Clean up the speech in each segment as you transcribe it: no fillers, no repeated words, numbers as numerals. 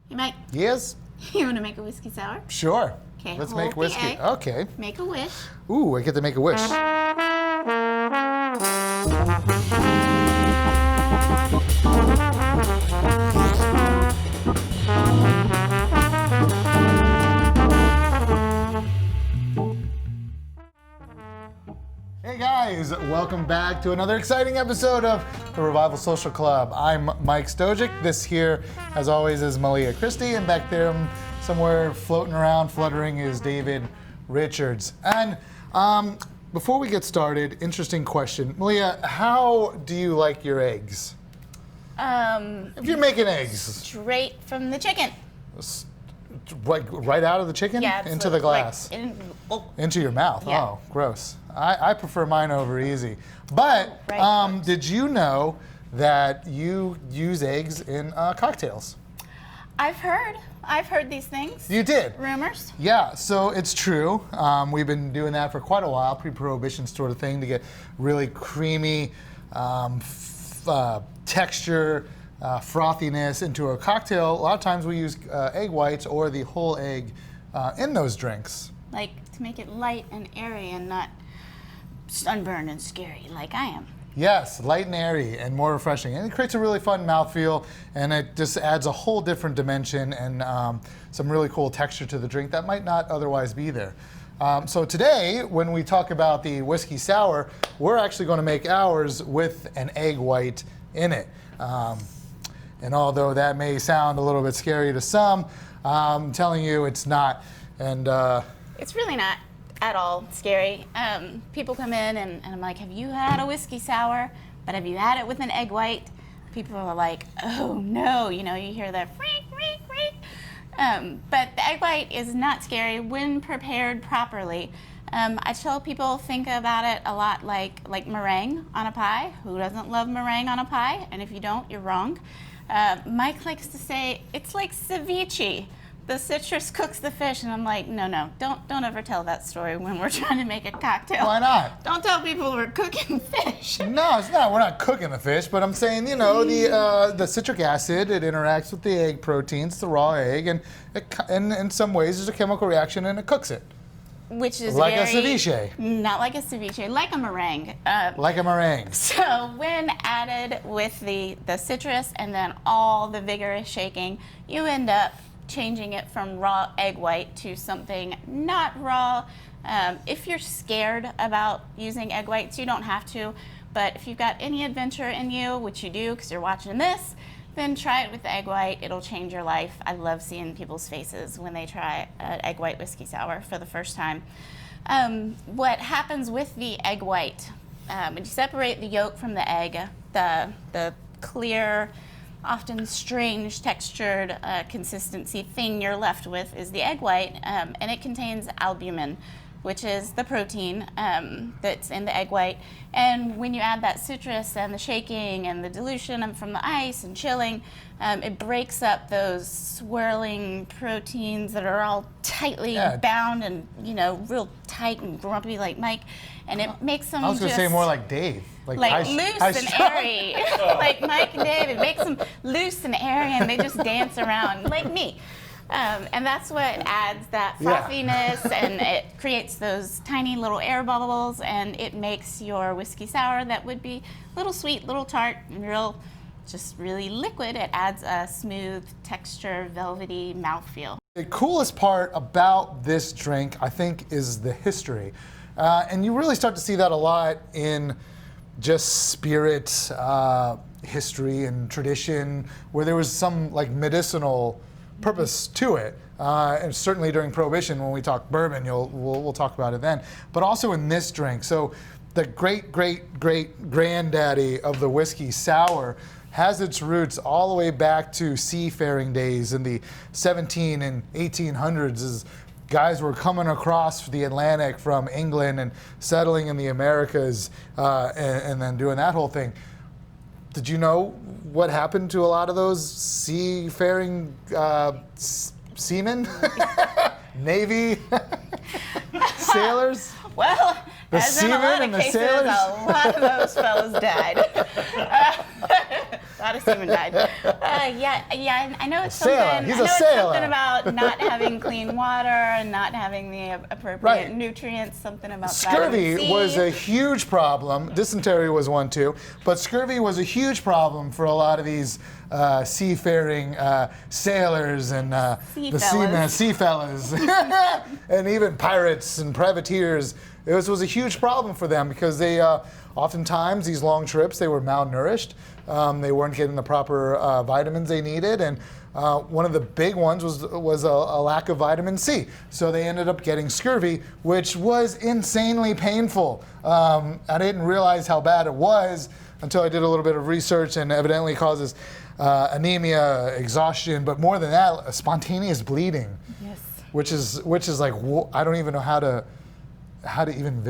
Hey, Mike. Yes? You want to make a whiskey sour? Sure. Okay, Let's hold make the whiskey. egg. Okay. Make a wish. Ooh, I get to make a wish. Hey guys, welcome back to another exciting episode of the Revival Social Club. I'm Mike Stojic. This here, as always, is Malia Christie, and back there somewhere floating around, fluttering, is David Richards. And before we get started, interesting question. Malia, how do you like your eggs? If you're making eggs. Straight from the chicken. Right out of the chicken? Yeah. Into the glass? Into your mouth? Yeah. Oh, gross. I prefer mine over easy. But Right. did you know that you use eggs in cocktails? I've heard these things. You did? Rumors. Yeah, so it's true. We've been doing that for quite a while, pre-prohibition sort of thing, to get really creamy texture, frothiness into a cocktail. A lot of times we use egg whites or the whole egg in those drinks. Like to make it light and airy and not sunburned and scary like I am. Yes, light and airy and more refreshing. And it creates a really fun mouthfeel, and it just adds a whole different dimension and some really cool texture to the drink that might not otherwise be there. So today, when we talk about the whiskey sour, we're actually going to make ours with an egg white in it. And although that may sound a little bit scary to some, I'm telling you it's not. And It's really not at all scary. People come in and I'm like, have you had a whiskey sour? But have you had it with an egg white? People are like, oh no, you hear that freak, freak, freak. But the egg white is not scary when prepared properly. I tell people think about it a lot like meringue on a pie. Who doesn't love meringue on a pie? And if you don't, you're wrong. Mike likes to say it's like ceviche. The citrus cooks the fish, and I'm like, no, don't ever tell that story when we're trying to make a cocktail. Why not? Don't tell people we're cooking fish. No, it's not. We're not cooking the fish, but I'm saying, the citric acid, it interacts with the egg proteins, the raw egg, and in some ways there's a chemical reaction and it cooks it. Which is like a ceviche. Not like a ceviche, like a meringue. Like a meringue. So when added with the citrus and then all the vigorous shaking, you end up changing it from raw egg white to something not raw. If you're scared about using egg whites, you don't have to. But if you've got any adventure in you, which you do because you're watching this, then try it with the egg white. It'll change your life. I love seeing people's faces when they try an egg white whiskey sour for the first time. What happens with the egg white, when you separate the yolk from the egg, the clear, often strange textured consistency thing you're left with is the egg white, and it contains albumin, which is the protein that's in the egg white. And when you add that citrus and the shaking and the dilution from the ice and chilling, it breaks up those swirling proteins that are all tightly bound and real tight and grumpy like Mike, and it makes them I was going to say more like Dave. Like loose and airy, like Mike and Dave. It makes them loose and airy, and they just dance around like me. And that's what adds that frothiness, and it creates those tiny little air bubbles, and it makes your whiskey sour that would be a little sweet, little tart, and just really liquid. It adds a smooth texture, velvety mouthfeel. The coolest part about this drink, I think, is the history. And you really start to see that a lot in just spirit history and tradition, where there was some medicinal purpose to it, and certainly during Prohibition when we talk bourbon, we'll talk about it then. But also in this drink, so the great granddaddy of the whiskey sour has its roots all the way back to seafaring days in the 17 and 1800s, as guys were coming across the Atlantic from England and settling in the Americas, and then doing that whole thing. Did you know what happened to a lot of those seafaring seamen? Navy sailors? Well, The as in a lot seamen of and the cases, sailors? a lot of those fellas died. Not a seaman died. Yeah. I know it's Sailor. something. He's I know a it's sailor. something about not having clean water and not having the appropriate nutrients. Something about Scurvy vitamin C. was a huge problem. Dysentery was one too, but scurvy was a huge problem for a lot of these seafaring sailors and the seamen, sea fellas, and even pirates and privateers. It was a huge problem for them because they oftentimes these long trips they were malnourished. They weren't getting the proper vitamins they needed, and one of the big ones was a lack of vitamin C. So they ended up getting scurvy, which was insanely painful. I didn't realize how bad it was until I did a little bit of research, and evidently causes anemia, exhaustion, but more than that, spontaneous bleeding. Yes. Which is like I don't even know how to even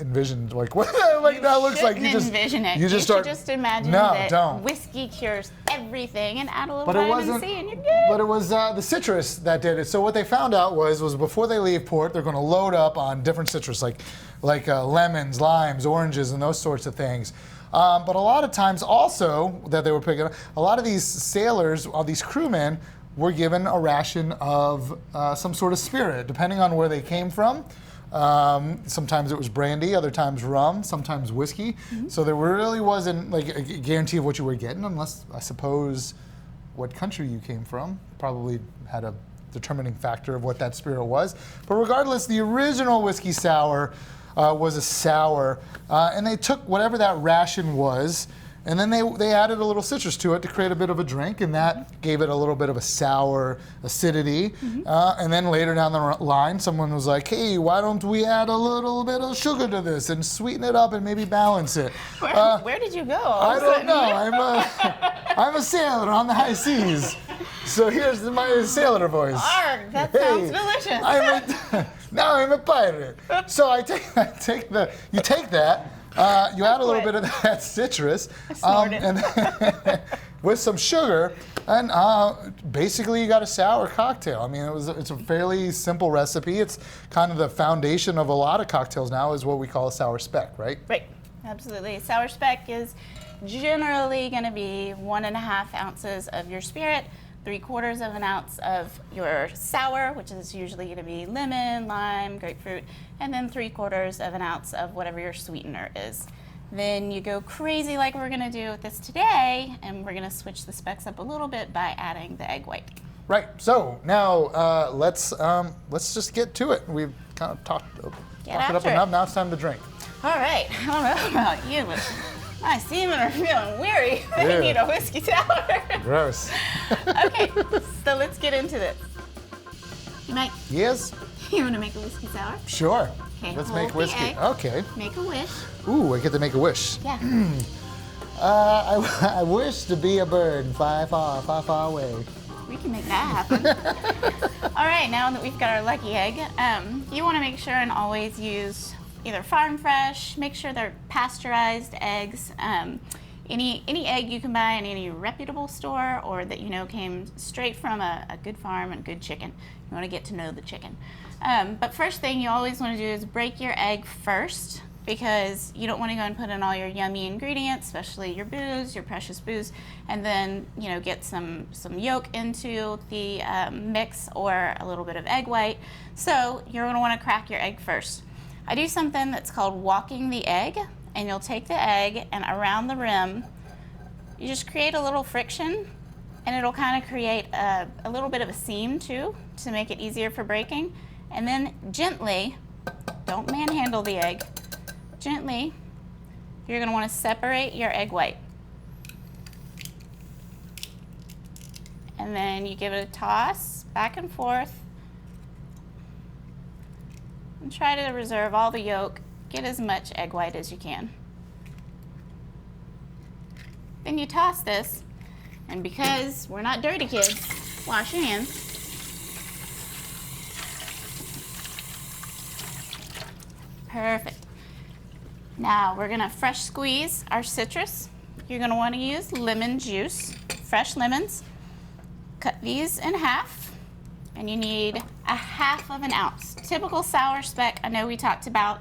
envision like what like that looks like. You just envision it. You just start. Should just imagine No, that don't. whiskey cures everything, and add a little But it vitamin wasn't. C, and you're good. But it was the citrus that did it. So what they found out was before they leave port, they're going to load up on different citrus like lemons, limes, oranges, and those sorts of things. But a lot of times also that they were picking up, a lot of these sailors, these crewmen, were given a ration of some sort of spirit, depending on where they came from. Sometimes it was brandy, other times rum, sometimes whiskey. Mm-hmm. So there really wasn't like a guarantee of what you were getting, unless I suppose what country you came from probably had a determining factor of what that spirit was. But regardless, the original whiskey sour was a sour, and they took whatever that ration was, and then they added a little citrus to it to create a bit of a drink, and that gave it a little bit of a sour acidity. Mm-hmm. And then later down the line, someone was like, hey, why don't we add a little bit of sugar to this and sweeten it up and maybe balance it? Where did you go? I don't know. I'm a sailor on the high seas. So here's my sailor voice. Arg, that sounds delicious. Now I'm a pirate. So you take that. You add a little bit of that citrus, and with some sugar, and basically you got a sour cocktail. I mean, it's a fairly simple recipe. It's kind of the foundation of a lot of cocktails now is what we call a sour speck, right? Right, absolutely. Sour speck is generally going to be 1.5 ounces of your spirit, 3/4 of an ounce of your sour, which is usually going to be lemon, lime, grapefruit, and then 3/4 of an ounce of whatever your sweetener is. Then you go crazy like we're going to do with this today, and we're going to switch the specs up a little bit by adding the egg white. Right. So now let's just get to it. We've kind of talked it up enough. Now it's time to drink. All right. I don't know about you, but my seamen are feeling weary. They need a whiskey sour. Gross. Okay, so let's get into this. Mike, yes? You want to make a whiskey sour? Sure. Okay, let's hold make whiskey. the egg. Okay. Make a wish. Ooh, I get to make a wish. Yeah. I wish to be a bird far, far, far, far away. We can make that happen. All right, now that we've got our lucky egg, you want to make sure and always use either farm fresh, make sure they're pasteurized eggs. Any egg you can buy in any reputable store or that you know came straight from a good farm and good chicken. You want to get to know the chicken. But first thing you always want to do is break your egg first, because you don't want to go and put in all your yummy ingredients, especially your booze, your precious booze, and then get some yolk into the mix or a little bit of egg white. So you're going to want to crack your egg first. I do something that's called walking the egg, and you'll take the egg and around the rim, you just create a little friction, and it'll kind of create a little bit of a seam too to make it easier for breaking. And then gently, don't manhandle the egg, gently, you're going to want to separate your egg white. And then you give it a toss back and forth. And try to reserve all the yolk. Get as much egg white as you can. Then you toss this, and because we're not dirty kids, wash your hands. Perfect. Now we're gonna fresh squeeze our citrus. You're gonna want to use lemon juice, fresh lemons. Cut these in half, and you need 1/2 ounce. Typical sour speck, I know we talked about,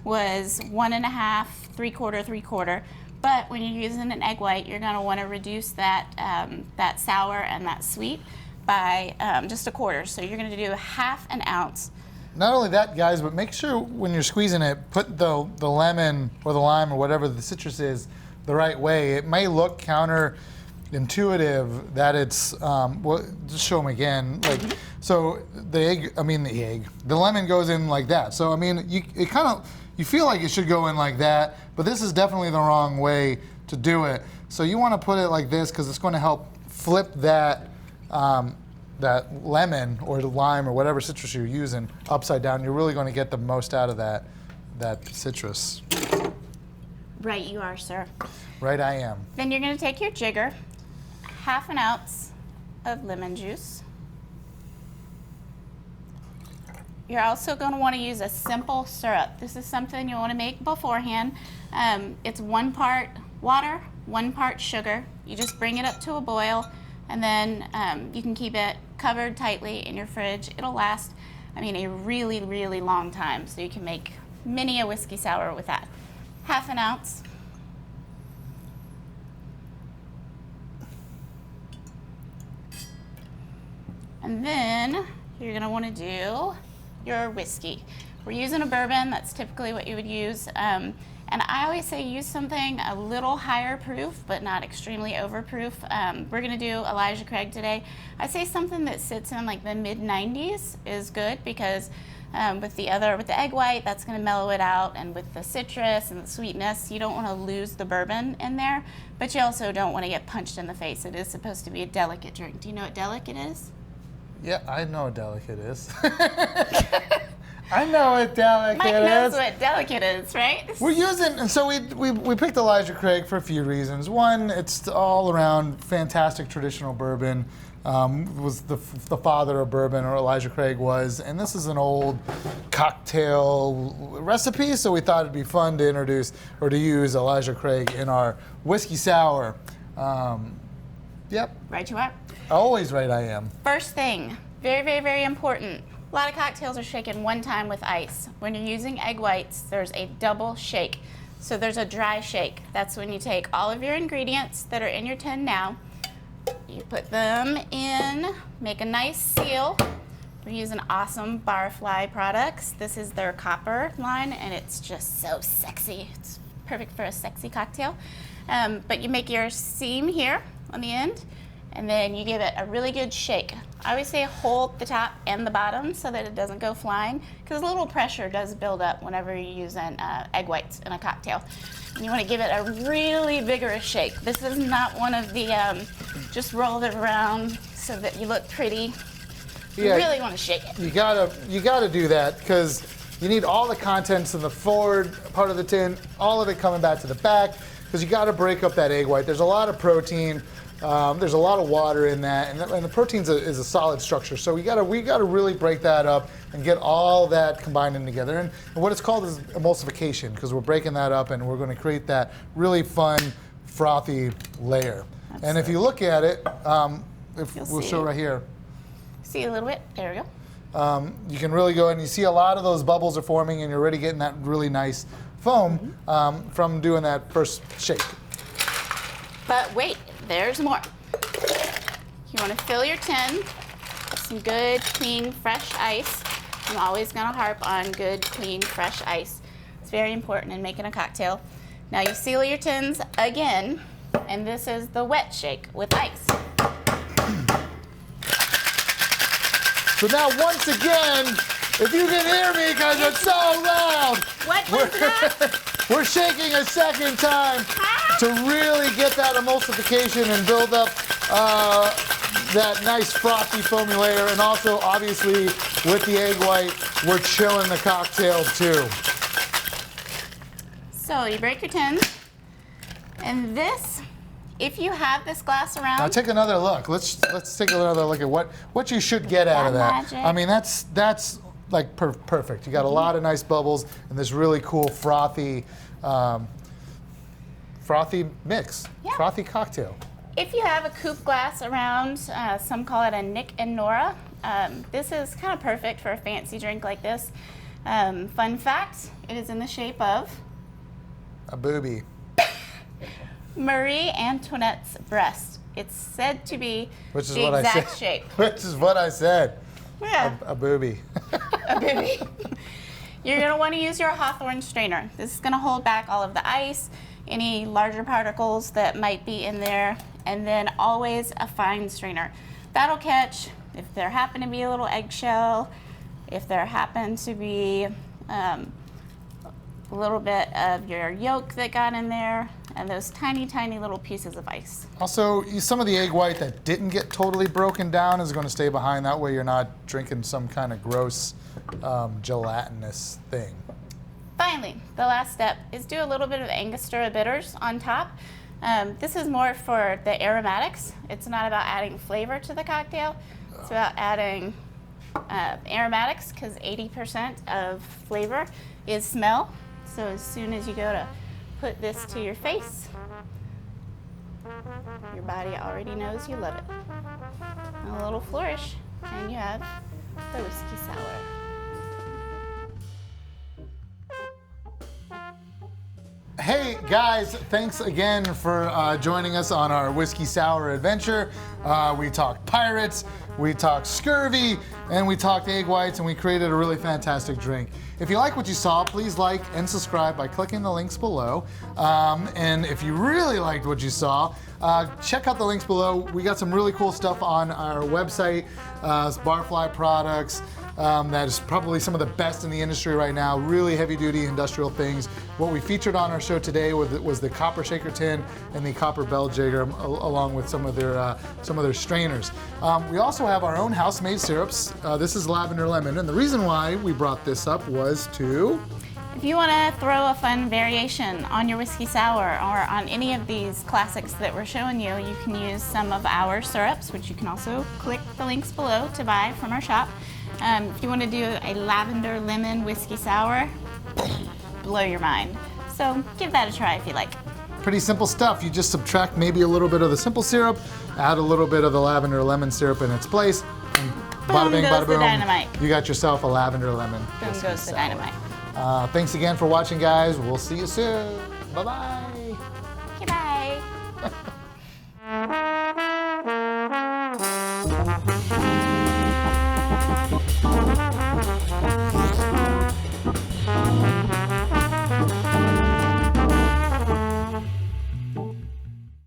was 1.5, 3/4, 3/4. But when you're using an egg white, you're going to want to reduce that, that sour and that sweet by just a quarter. So you're going to do 1/2 ounce. Not only that, guys, but make sure when you're squeezing it, put the lemon or the lime or whatever the citrus is the right way. It may look counterintuitive that it's, well, just show them again. Like, so the lemon goes in like that. So I mean, you feel like it should go in like that, but this is definitely the wrong way to do it. So you want to put it like this because it's going to help flip that that lemon or the lime or whatever citrus you're using upside down. You're really going to get the most out of that citrus. Right you are, sir. Right I am. Then you're going to take your jigger, 1/2 ounce of lemon juice. You're also going to want to use a simple syrup. This is something you want to make beforehand. It's 1 part water, 1 part sugar. You just bring it up to a boil, and then you can keep it covered tightly in your fridge. It'll last, I mean, a really, really long time. So you can make many a whiskey sour with that. 1/2 ounce. And then you're going to want to do your whiskey. We're using a bourbon. That's typically what you would use. And I always say use something a little higher proof, but not extremely overproof. We're going to do Elijah Craig today. I say something that sits in like the mid-90s is good because with the egg white, that's going to mellow it out, and with the citrus and the sweetness, you don't want to lose the bourbon in there, but you also don't want to get punched in the face. It is supposed to be a delicate drink. Do you know what delicate is? Yeah, I know what delicate is. I know what delicate Mike is. knows what delicate is, right? We're using, and so we picked Elijah Craig for a few reasons. One, it's all around fantastic traditional bourbon. Was the father of bourbon, or Elijah Craig was, and this is an old cocktail recipe, so we thought it'd be fun to introduce or to use Elijah Craig in our whiskey sour. Yep. Right you are. Always right I am. First thing, very, very, very important. A lot of cocktails are shaken 1 time with ice. When you're using egg whites, there's a double shake. So there's a dry shake. That's when you take all of your ingredients that are in your tin now, you put them in, make a nice seal. We're using awesome Barfly products. This is their copper line, and it's just so sexy. It's perfect for a sexy cocktail. But you make your seam here on the end, and then you give it a really good shake. I always say hold the top and the bottom so that it doesn't go flying, because a little pressure does build up whenever you're using egg whites in a cocktail. And you want to give it a really vigorous shake. This is not one of the just roll it around so that you look pretty. You really want to shake it. You gotta do that, because you need all the contents in the forward part of the tin, all of it coming back to the back, because you got to break up that egg white. There's a lot of protein. There's a lot of water in that, and the protein is a solid structure. So we gotta really break that up and get all that combined in together. And what it's called is emulsification, because we're breaking that up and we're going to create that really fun, frothy layer. And if you look at it, we'll show right here. See a little bit. There we go. You can really go and you see a lot of those bubbles are forming, and you're already getting that really nice foam from doing that first shake. But wait, there's more. You want to fill your tin with some good, clean, fresh ice. I'm always going to harp on good, clean, fresh ice. It's very important in making a cocktail. Now you seal your tins again, and this is the wet shake with ice. So now once again, if you can hear me, because it's so loud, What was that? we're shaking a second time to really get that emulsification and build up that nice frothy foamy layer. And also, obviously, with the egg white, we're chilling the cocktail too. So you break your tins, and this, if you have this glass around. Now take another look. Let's take another look at what you should get out of that. Magic. I mean, that's like perfect. You got a lot of nice bubbles and this really cool frothy mix, Yeah. frothy cocktail. If you have a coupe glass around, some call it a Nick and Nora. This is kind of perfect for a fancy drink like this. Fun fact, it is in the shape of A booby. Marie Antoinette's breast. It's said to be Which is the what I exact said. shape. Which is what I said. Yeah, A booby. a baby. You're going to want to use your Hawthorne strainer. This is going to hold back all of the ice, any larger particles that might be in there, and then always a fine strainer. That'll catch if there happen to be a little eggshell, if there happen to be a little bit of your yolk that got in there, and those tiny, tiny little pieces of ice. Also, some of the egg white that didn't get totally broken down is going to stay behind. That way you're not drinking some kind of gross gelatinous thing. Finally, the last step is do a little bit of Angostura bitters on top. This is more for the aromatics. It's not about adding flavor to the cocktail. It's about adding aromatics, because 80% of flavor is smell. So as soon as you go to put this to your face, your body already knows you love it. A little flourish, and you have the whiskey sour. Hey guys, thanks again for joining us on our whiskey sour adventure. We talked pirates, we talked scurvy, and we talked egg whites, and we created a really fantastic drink. If you like what you saw, please like and subscribe by clicking the links below. And if you really liked what you saw, check out the links below. We got some really cool stuff on our website, Barfly products. That is probably some of the best in the industry right now, really heavy duty industrial things. What we featured on our show today was the copper shaker tin and the copper bell jigger, along with some of their strainers. We also have our own house-made syrups. This is lavender lemon, and the reason why we brought this up was to... If you want to throw a fun variation on your whiskey sour or on any of these classics that we're showing you, you can use some of our syrups, which you can also click the links below to buy from our shop. If you want to do a lavender lemon whiskey sour, blow your mind. So give that a try if you like. Pretty simple stuff. You just subtract maybe a little bit of the simple syrup, add a little bit of the lavender lemon syrup in its place, and bada bing, bada goes the boom. dynamite. You got yourself a lavender lemon. Boom whiskey goes the sour. dynamite. Thanks again for watching, guys. We'll see you soon. Bye-bye. Okay, bye.